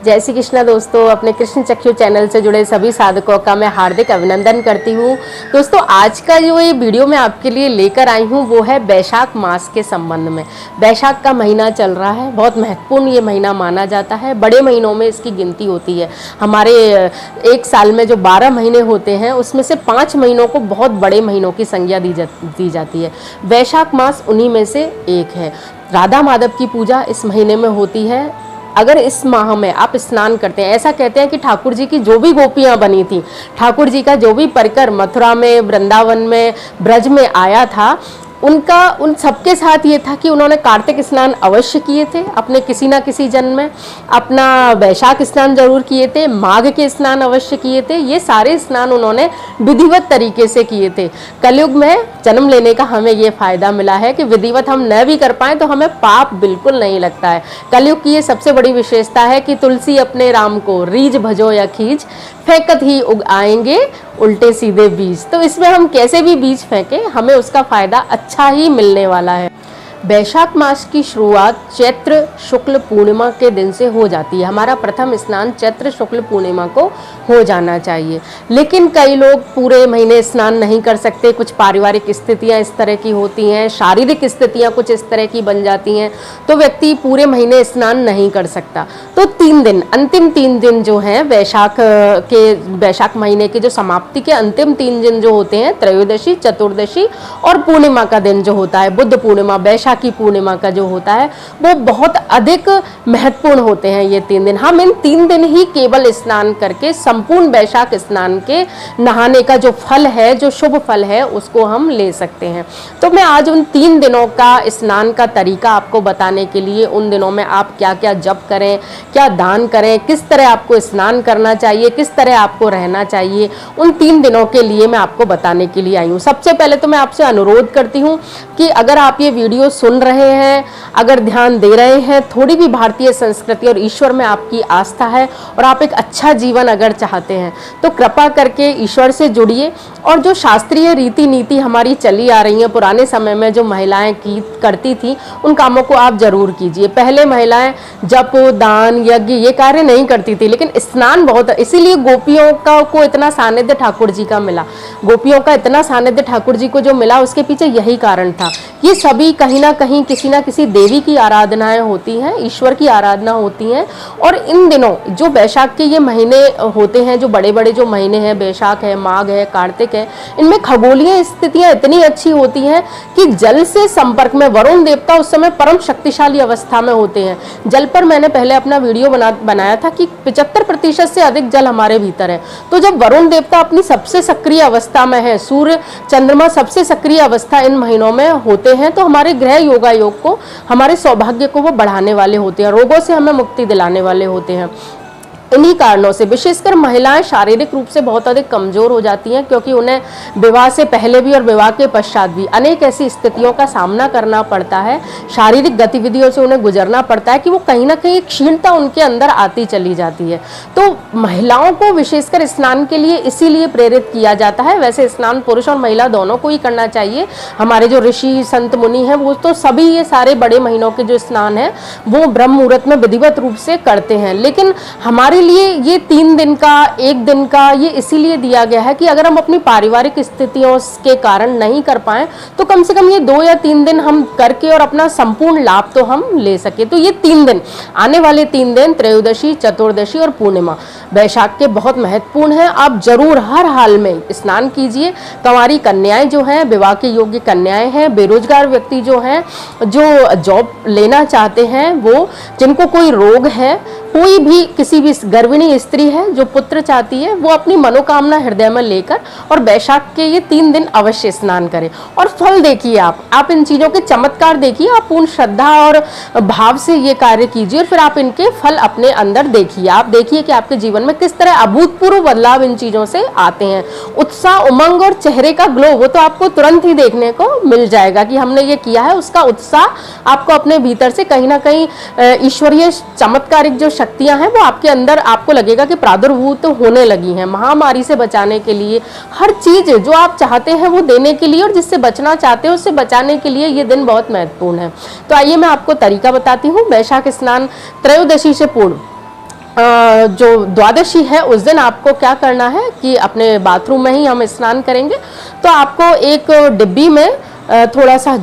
जय श्री कृष्ण दोस्तों, अपने कृष्ण चक्षु चैनल से जुड़े सभी साधकों का मैं हार्दिक अभिनंदन करती हूँ। दोस्तों, आज का जो ये वीडियो मैं आपके लिए लेकर आई हूँ वो है वैशाख मास के संबंध में। वैशाख का महीना चल रहा है, बहुत महत्वपूर्ण ये महीना माना जाता है। बड़े महीनों में इसकी गिनती होती है। हमारे एक साल में जो 12 महीने होते हैं उसमें से 5 महीनों को बहुत बड़े महीनों की संज्ञा दी जाती है। वैशाख मास उन्हीं में से एक है। राधा माधव की पूजा इस महीने में होती है। अगर इस माह में आप स्नान करते हैं, ऐसा कहते हैं कि ठाकुर जी की जो भी गोपियां बनी थी, ठाकुर जी का जो भी परिकर मथुरा में, वृंदावन में, ब्रज में आया था, उन सबके साथ ये था कि उन्होंने कार्तिक स्नान अवश्य किए थे अपने किसी ना किसी जन्म में, अपना वैशाख स्नान जरूर किए थे, माघ के स्नान अवश्य किए थे। ये सारे स्नान उन्होंने विधिवत तरीके से किए थे। कलयुग में जन्म लेने का हमें ये फायदा मिला है कि विधिवत हम न भी कर पाए तो हमें पाप बिल्कुल नहीं लगता है। कलयुग की ये सबसे बड़ी विशेषता है कि तुलसी अपने राम को रीझ भजो या खींच, फेंकत ही उग आएंगे उल्टे सीधे बीज। तो इसमें हम कैसे भी बीज फेंकें, हमें उसका फायदा अच्छा ही मिलने वाला है। वैशाख मास की शुरुआत चैत्र शुक्ल पूर्णिमा के दिन से हो जाती है। हमारा प्रथम स्नान चैत्र शुक्ल पूर्णिमा को हो जाना चाहिए, लेकिन कई लोग पूरे महीने स्नान नहीं कर सकते। कुछ पारिवारिक स्थितियां इस तरह की होती हैं, शारीरिक स्थितियां कुछ इस तरह की बन जाती हैं, तो व्यक्ति पूरे महीने स्नान नहीं कर सकता। तो 3 दिन, अंतिम 3 दिन जो हैं वैशाख महीने के जो समाप्ति के अंतिम 3 दिन जो होते हैं, त्रयोदशी, चतुर्दशी और पूर्णिमा का दिन जो होता है, बुद्ध पूर्णिमा, वैशाखी पूर्णिमा का जो होता है, वो बहुत अधिक महत्वपूर्ण होते हैं ये 3 दिन। हम इन 3 दिन ही केवल स्नान करके संपूर्ण वैशाख स्नान के नहाने का जो फल है, जो शुभ फल है, उसको हम ले सकते हैं। तो मैं आज उन 3 दिनों का स्नान का तरीका आपको बताने के लिए, उन दिनों में आप क्या क्या जप करें, क्या दान करें, किस तरह आपको स्नान करना चाहिए, किस तरह आपको रहना चाहिए, उन 3 दिनों के लिए मैं आपको बताने के लिए आई हूँ। सबसे पहले तो मैं आपसे अनुरोध करती हूँ कि अगर आप ये वीडियो सुन रहे हैं, अगर ध्यान दे रहे हैं, थोड़ी भी भारतीय संस्कृति और ईश्वर में आपकी आस्था है और आप एक अच्छा जीवन अगर चाहते हैं, तो कृपा करके ईश्वर से जुड़िए। और जो शास्त्रीय रीति नीति हमारी चली आ रही है, पुराने समय में जो महिलाएं करती थी, उन कामों को आप जरूर कीजिए। पहले महिलाएं जप, दान, यज्ञ ये कार्य नहीं करती थी, लेकिन स्नान बहुत, इसीलिए गोपियों को इतना सानिध्य ठाकुर जी का मिला। गोपियों का इतना सानिध्य ठाकुर जी को जो मिला, उसके पीछे यही कारण था। ये सभी कहीं ना कहीं किसी ना किसी देवी की आराधनाएं होती हैं, ईश्वर की आराधना होती हैं। और इन दिनों जो वैशाख के ये महीने होते हैं, जो बड़े बड़े जो महीने हैं, वैशाख है, माघ है, कार्तिक है, इनमें खगोलीय स्थितियां इतनी अच्छी होती हैं कि जल से संपर्क में वरुण देवता उस समय परम शक्तिशाली अवस्था में होते हैं। जल पर मैंने पहले अपना वीडियो बनाया था कि 75% से अधिक जल हमारे भीतर है। तो जब वरुण देवता अपनी सबसे सक्रिय अवस्था में है, सूर्य चंद्रमा सबसे सक्रिय अवस्था इन महीनों में होते हैं, तो हमारे ग्रह योगा योग को, हमारे सौभाग्य को वो बढ़ाने वाले होते हैं, रोगों से हमें मुक्ति दिलाने वाले होते हैं। इन्हीं कारणों से विशेषकर महिलाएं शारीरिक रूप से बहुत अधिक कमजोर हो जाती हैं, क्योंकि उन्हें विवाह से पहले भी और विवाह के पश्चात भी अनेक ऐसी स्थितियों का सामना करना पड़ता है, शारीरिक गतिविधियों से उन्हें गुजरना पड़ता है कि वो कहीं ना कहीं क्षीणता उनके अंदर आती चली जाती है। तो महिलाओं को विशेषकर स्नान के लिए इसीलिए प्रेरित किया जाता है। वैसे स्नान पुरुष और महिला दोनों को ही करना चाहिए। हमारे जो ऋषि संत मुनि हैं, वो तो सभी ये सारे बड़े महीनों के जो स्नान है वो ब्रह्म मुहूर्त में विधिवत रूप से करते हैं। लेकिन हमारे लिए ये 3 दिन का, 1 दिन का ये इसीलिए दिया गया है कि अगर हम अपनी पारिवारिक स्थितियों के कारण नहीं कर पाए, तो कम से कम ये 2 या 3 दिन हम करके और अपना संपूर्ण लाभ तो हम ले सके। तो ये 3 दिन, आने वाले 3 दिन, त्रयोदशी, चतुर्दशी और पूर्णिमा वैशाख के बहुत महत्वपूर्ण हैं। आप जरूर हर हाल में स्नान कीजिए। कंवारी कन्याएं जो हैं, विवाह के योग्य कन्याएं हैं, बेरोजगार व्यक्ति जो हैं, जो जॉब लेना चाहते हैं, वो, जिनको कोई रोग है, कोई भी, किसी भी गर्भिणी स्त्री है जो पुत्र चाहती है, वो अपनी मनोकामना हृदय में लेकर और वैशाख के ये 3 दिन अवश्य स्नान करें। और फल देखिए, आप इन चीजों के चमत्कार देखिए, आप पूर्ण श्रद्धा और भाव से ये कार्य कीजिए और फिर आप इनके फल अपने अंदर देखिए। आप देखिए कि आपके जीवन में किस तरह अभूतपूर्व बदलाव इन चीजों से आते हैं। उत्साह, उमंग और चेहरे का ग्लो, वो तो आपको तुरंत ही देखने को मिल जाएगा कि हमने ये किया है। उसका उत्साह आपको अपने भीतर से कहीं ना कहीं ईश्वरीय चमत्कारिक जो शक्तियां हैं वो आपके अंदर, आपको लगेगा कि प्रादुर्भूत होने लगी हैं। महामारी से बचाने के लिए, हर चीज जो आप चाहते हैं वो देने के लिए, और जिससे बचना चाहते हो उससे बचाने के लिए ये दिन बहुत महत्वपूर्ण है। तो आइए मैं आपको तरीका बताती हूँ। वैशाख स्नान त्रयोदशी से पूर्व जो द्वादशी है उस दिन आपको क्या करना है कि अपने बाथरूम में ही हम स्नान करेंगे। तो आपको एक डिब्बी में थोड़ा सा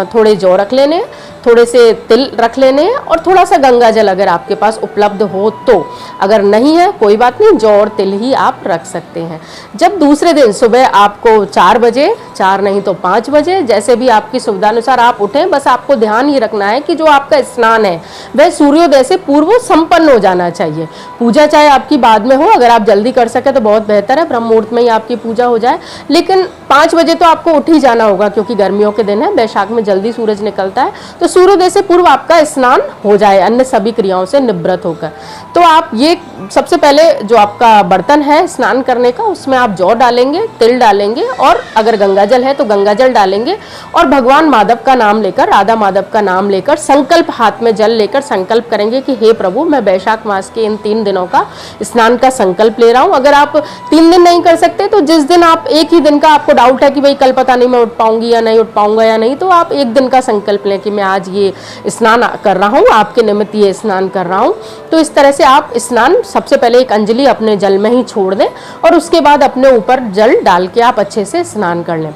थोड़े जौ रख लेने हैं, थोड़े से तिल रख लेने हैं और थोड़ा सा गंगा जल अगर आपके पास उपलब्ध हो तो। अगर नहीं है कोई बात नहीं, जौ और तिल ही आप रख सकते हैं। जब दूसरे दिन सुबह आपको 4 बजे, 4 नहीं तो 5 बजे, जैसे भी आपकी सुविधा अनुसार आप उठें, बस आपको ध्यान ये रखना है कि जो आपका स्नान है वह सूर्योदय से पूर्व संपन्न हो जाना चाहिए। पूजा चाहे आपकी बाद में हो, अगर आप जल्दी कर सके तो बहुत बेहतर है, ब्रह्म मुहूर्त में ही आपकी पूजा हो जाए, लेकिन 5 बजे तो आपको उठ ही जाना होगा क्योंकि गर्मियों के दिन है, बैशाख में जल्दी सूरज निकलता है। तो सूर्योदय से पूर्व आपका स्नान हो जाए अन्य सभी क्रियाओं से निवृत्त होकर। तो आप ये सबसे पहले जो आपका बर्तन है स्नान करने का, उसमें आप जौ डालेंगे, तिल डालेंगे और अगर गंगा जल है तो गंगा जल डालेंगे और भगवान माधव का नाम लेकर, राधा माधव का नाम लेकर संकल्प, हाथ में जल लेकर संकल्प करेंगे कि हे प्रभु, मैं बैशाख मास के इन 3 दिनों का स्नान का संकल्प ले रहा हूँ। अगर आप 3 दिन नहीं कर सकते तो जिस दिन आप एक ही दिन का आपको डाउट है कि भाई कल पता नहीं मैं उठ पाऊंगी या नहीं उठ पाऊंगा या नहीं, तो आप एक दिन का संकल्प लें कि मैं आज ये स्नान कर रहा हूँ, आपके निमित्त ये स्नान कर रहा हूँ। तो इस तरह से आप स्नान सबसे पहले एक अंजलि अपने जल में ही छोड़ दें और उसके बाद अपने ऊपर जल डाल के आप अच्छे से स्नान कर लें।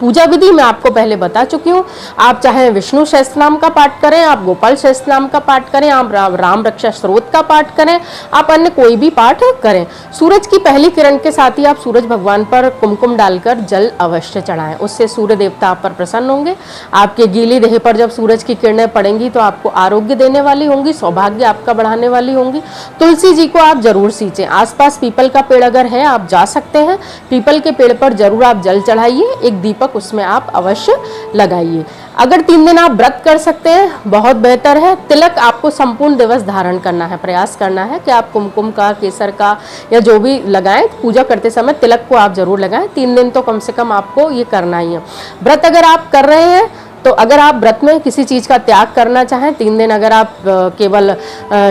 पूजा विधि मैं आपको पहले बता चुकी हूँ। आप चाहे विष्णु सहस्त्रनाम का पाठ करें, आप गोपाल सहस्त्रनाम का पाठ करें, आप राम रक्षा स्तोत्र का पाठ करें, आप अन्य कोई भी पाठ करें। सूरज की पहली किरण के साथ ही आप सूरज भगवान पर कुमकुम डालकर जल अवश्य चढ़ाएं, उससे सूर्य देवता आप पर प्रसन्न होंगे। आपके गीली देह पर जब सूरज की किरणें पड़ेंगी तो आपको आरोग्य देने वाली होंगी, सौभाग्य आपका बढ़ाने वाली होंगी। तुलसी जी को आप जरूर सींचें। आसपास पीपल का पेड़ अगर है आप जा सकते हैं, पीपल के पेड़ पर जरूर आप जल चढ़ाइए, एक दीपक उसमें आप अवश्य लगाइए। अगर 3 दिन आप व्रत कर सकते हैं बहुत बेहतर है। तिलक आपको संपूर्ण दिवस धारण करना है, प्रयास करना है कि आप कुमकुम का, केसर का या जो भी लगाएं, पूजा करते समय तिलक को आप जरूर लगाएं। 3 दिन तो कम से कम आपको ये करना ही है। व्रत अगर आप कर रहे हैं तो अगर आप व्रत में किसी चीज़ का त्याग करना चाहें, 3 दिन अगर आप केवल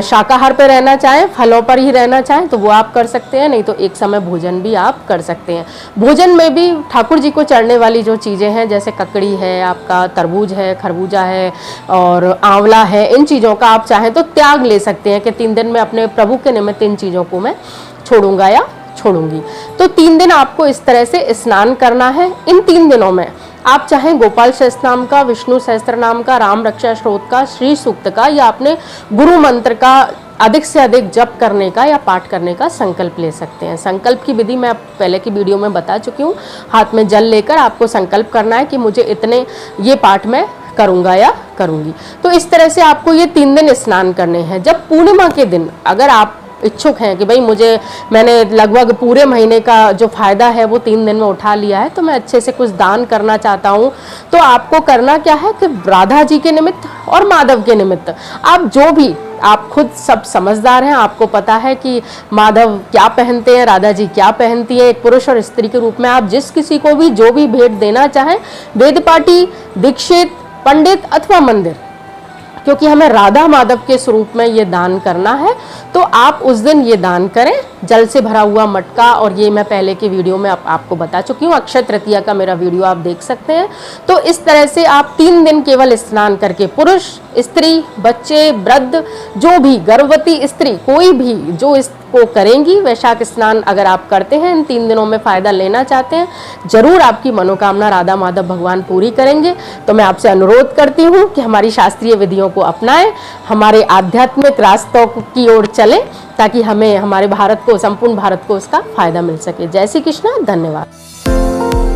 शाकाहार पर रहना चाहें, फलों पर ही रहना चाहें तो वो आप कर सकते हैं, नहीं तो एक समय भोजन भी आप कर सकते हैं। भोजन में भी ठाकुर जी को चढ़ने वाली जो चीज़ें हैं जैसे ककड़ी है, आपका तरबूज है, खरबूजा है और आंवला है, इन चीज़ों का आप चाहें तो त्याग ले सकते हैं कि 3 दिन में अपने प्रभु के निमित्त इन चीज़ों को मैं छोड़ूंगा या छोड़ूंगी। तो 3 दिन आपको इस तरह से स्नान करना है। इन 3 दिनों में आप चाहें गोपाल सहस्त्रनाम का, विष्णु सहस्त्रनाम का, राम रक्षा स्तोत्र का, श्री सूक्त का या अपने गुरु मंत्र का अधिक से अधिक जप करने का या पाठ करने का संकल्प ले सकते हैं। संकल्प की विधि मैं पहले की वीडियो में बता चुकी हूँ। हाथ में जल लेकर आपको संकल्प करना है कि मुझे इतने ये पाठ मैं करूँगा या करूँगी। तो इस तरह से आपको ये 3 दिन स्नान करने हैं। जब पूर्णिमा के दिन अगर आप इच्छुक हैं कि भाई मैंने लगभग पूरे महीने का जो फ़ायदा है वो 3 दिन में उठा लिया है, तो मैं अच्छे से कुछ दान करना चाहता हूँ, तो आपको करना क्या है कि राधा जी के निमित्त और माधव के निमित्त आप जो भी, आप खुद सब समझदार हैं, आपको पता है कि माधव क्या पहनते हैं, राधा जी क्या पहनती है। एक पुरुष और स्त्री के रूप में आप जिस किसी को भी जो भी भेंट देना चाहें, वेदपाठी, दीक्षित, पंडित अथवा मंदिर, क्योंकि हमें राधा माधव के स्वरूप में ये दान करना है, तो आप उस दिन ये दान करें। जल से भरा हुआ मटका, और ये मैं पहले के वीडियो में आपको बता चुकी हूँ, अक्षय तृतीया का मेरा वीडियो आप देख सकते हैं। तो इस तरह से आप 3 दिन केवल स्नान करके, पुरुष, स्त्री, बच्चे, वृद्ध, जो भी गर्भवती स्त्री, कोई भी जो इसको करेंगी, वैशाख स्नान अगर आप करते हैं, इन 3 दिनों में फ़ायदा लेना चाहते हैं, जरूर आपकी मनोकामना राधा माधव भगवान पूरी करेंगे। तो मैं आपसे अनुरोध करती हूँ कि हमारी शास्त्रीय विधियों को अपनाएं, हमारे आध्यात्मिक रास्तों की ओर चलें, ताकि हमें, हमारे भारत को, संपूर्ण भारत को उसका फायदा मिल सके। जय श्री कृष्ण, धन्यवाद।